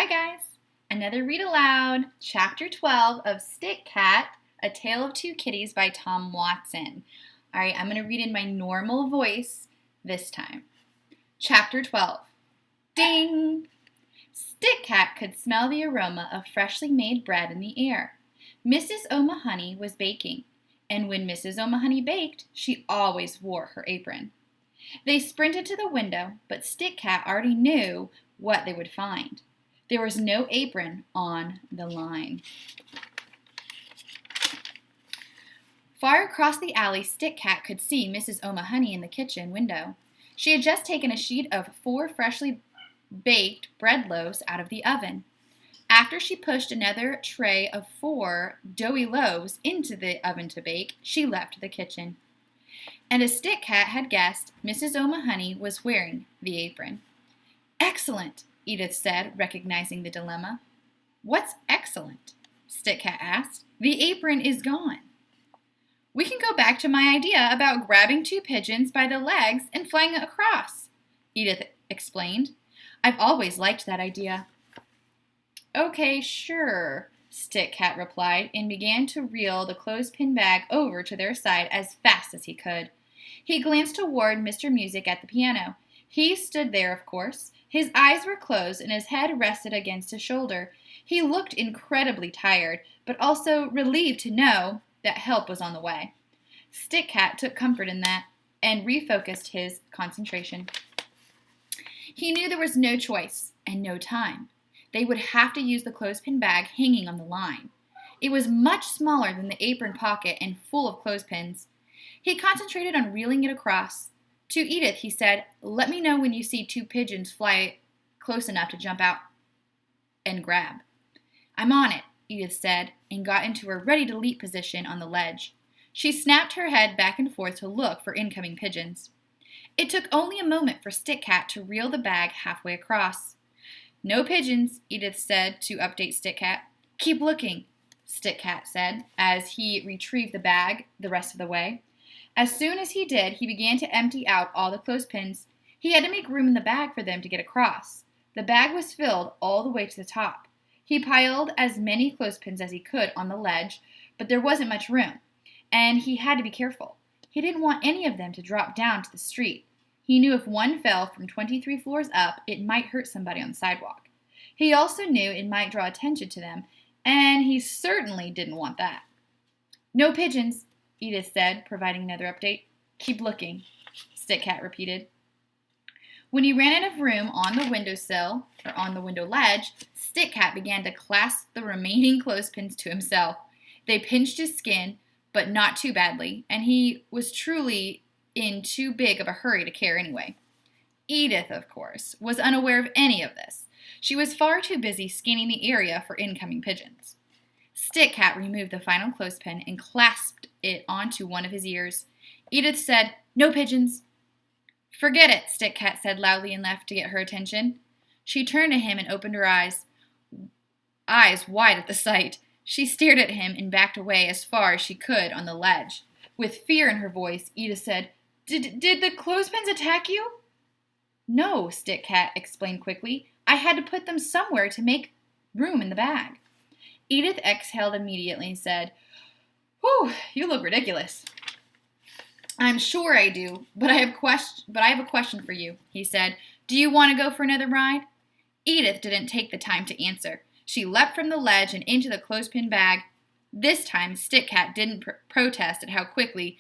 guys! Another read aloud, Chapter 12 of Stick Cat, A Tale of Two Kitties by Tom Watson. Alright, I'm going to read in my normal voice this time. Chapter 12. Ding! Stick Cat could smell the aroma of freshly made bread in the air. Mrs. O'Mahony was baking, and when Mrs. O'Mahony baked, she always wore her apron. They sprinted to the window, but Stick Cat already knew what they would find. There was no apron on the line. Far across the alley, Stick Cat could see Mrs. O'Mahony in the kitchen window. She had just taken a sheet of 4 freshly baked bread loaves out of the oven. After she pushed another tray of 4 doughy loaves into the oven to bake, she left the kitchen. And as Stick Cat had guessed, Mrs. O'Mahony was wearing the apron. "Excellent," Edith said, recognizing the dilemma. "What's excellent?" Stick Cat asked. "The apron is gone." "We can go back to my idea about grabbing 2 pigeons by the legs and flying across," Edith explained. "I've always liked that idea." "Okay, sure," Stick Cat replied and began to reel the clothespin bag over to their side as fast as he could. He glanced toward Mr. Music at the piano. He stood there, of course. His eyes were closed and his head rested against his shoulder. He looked incredibly tired, but also relieved to know that help was on the way. Stick Cat took comfort in that and refocused his concentration. He knew there was no choice and no time. They would have to use the clothespin bag hanging on the line. It was much smaller than the apron pocket and full of clothespins. He concentrated on reeling it across. To Edith, he said, "Let me know when you see 2 pigeons fly close enough to jump out and grab." "I'm on it," Edith said, and got into her ready-to-leap position on the ledge. She snapped her head back and forth to look for incoming pigeons. It took only a moment for Stick Cat to reel the bag halfway across. "No pigeons," Edith said to update Stick Cat. "Keep looking," Stick Cat said, as he retrieved the bag the rest of the way. As soon as he did, he began to empty out all the clothespins. He had to make room in the bag for them to get across. The bag was filled all the way to the top. He piled as many clothespins as he could on the ledge, but there wasn't much room, and he had to be careful. He didn't want any of them to drop down to the street. He knew if one fell from 23 floors up, it might hurt somebody on the sidewalk. He also knew it might draw attention to them, and he certainly didn't want that. "No pigeons," Edith said, providing another update. "Keep looking," Stick Cat repeated. When he ran out of room on the windowsill, or on the window ledge, Stick Cat began to clasp the remaining clothespins to himself. They pinched his skin, but not too badly, and he was truly in too big of a hurry to care anyway. Edith, of course, was unaware of any of this. She was far too busy scanning the area for incoming pigeons. Stick Cat removed the final clothespin and clasped it onto one of his ears. Edith said, "No pigeons." "Forget it," Stick Cat said loudly enough to get her attention. She turned to him and opened her eyes wide at the sight. She stared at him and backed away as far as she could on the ledge. With fear in her voice, Edith said, Did the clothespins attack you?" "No," Stick Cat explained quickly. "I had to put them somewhere to make room in the bag." Edith exhaled immediately and said, "Whew, you look ridiculous." "I'm sure I do, but I have a question for you," he said. "Do you want to go for another ride?" Edith didn't take the time to answer. She leapt from the ledge and into the clothespin bag. This time, Stick Cat didn't protest at how quickly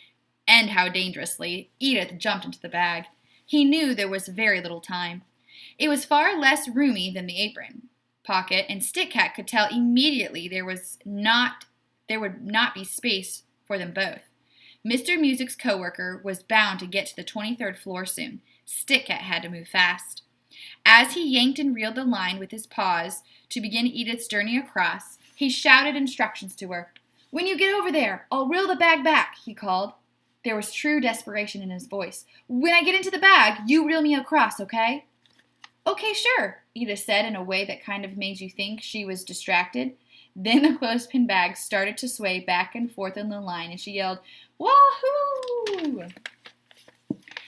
and how dangerously Edith jumped into the bag. He knew there was very little time. It was far less roomy than the apron pocket, and Stick Cat could tell immediately there would not be space for them both. Mr. Music's coworker was bound to get to the 23rd floor soon. Stick Cat had to move fast. As he yanked and reeled the line with his paws to begin Edith's journey across, he shouted instructions to her. "When you get over there, I'll reel the bag back," he called. There was true desperation in his voice. "When I get into the bag, you reel me across, okay?" "Okay, sure," Edith said in a way that kind of made you think she was distracted. Then the clothespin bag started to sway back and forth on the line, and she yelled, "Wahoo!"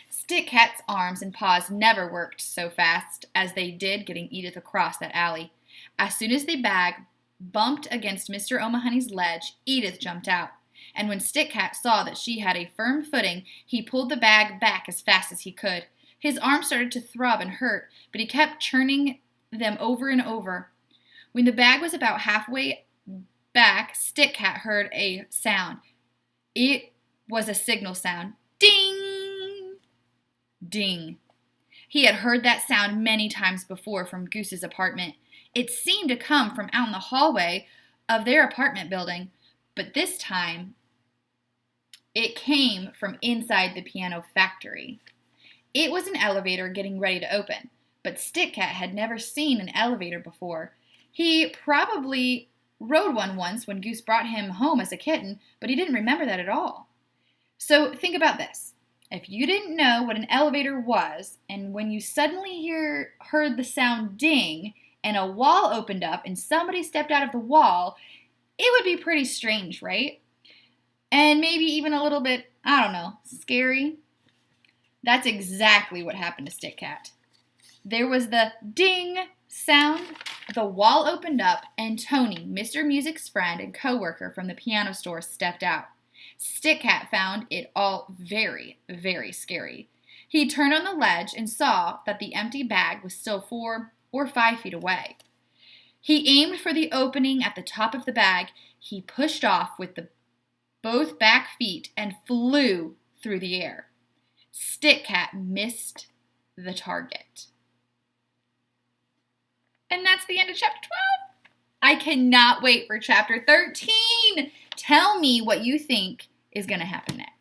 Stick Cat's arms and paws never worked so fast as they did getting Edith across that alley. As soon as the bag bumped against Mr. O'Mahony's ledge, Edith jumped out. And when Stick Cat saw that she had a firm footing, he pulled the bag back as fast as he could. His arms started to throb and hurt, but he kept churning them over and over. When the bag was about halfway back, Stick Cat heard a sound. It was a signal sound. Ding! Ding. He had heard that sound many times before from Goose's apartment. It seemed to come from out in the hallway of their apartment building, but this time it came from inside the piano factory. It was an elevator getting ready to open, but Stick Cat had never seen an elevator before. He probably rode one once when Goose brought him home as a kitten, but he didn't remember that at all. So think about this. If you didn't know what an elevator was, and when you suddenly heard the sound ding, and a wall opened up and somebody stepped out of the wall, it would be pretty strange, right? And maybe even a little bit, I don't know, scary. That's exactly what happened to Stick Cat. There was the ding sound, the wall opened up, and Tony, Mr. Music's friend and co-worker from the piano store, stepped out. Stick Cat found it all very, very scary. He turned on the ledge and saw that the empty bag was still 4 or 5 feet away. He aimed for the opening at the top of the bag. He pushed off with both back feet and flew through the air. Stick Cat missed the target. And that's the end of chapter 12. I cannot wait for chapter 13. Tell me what you think is going to happen next.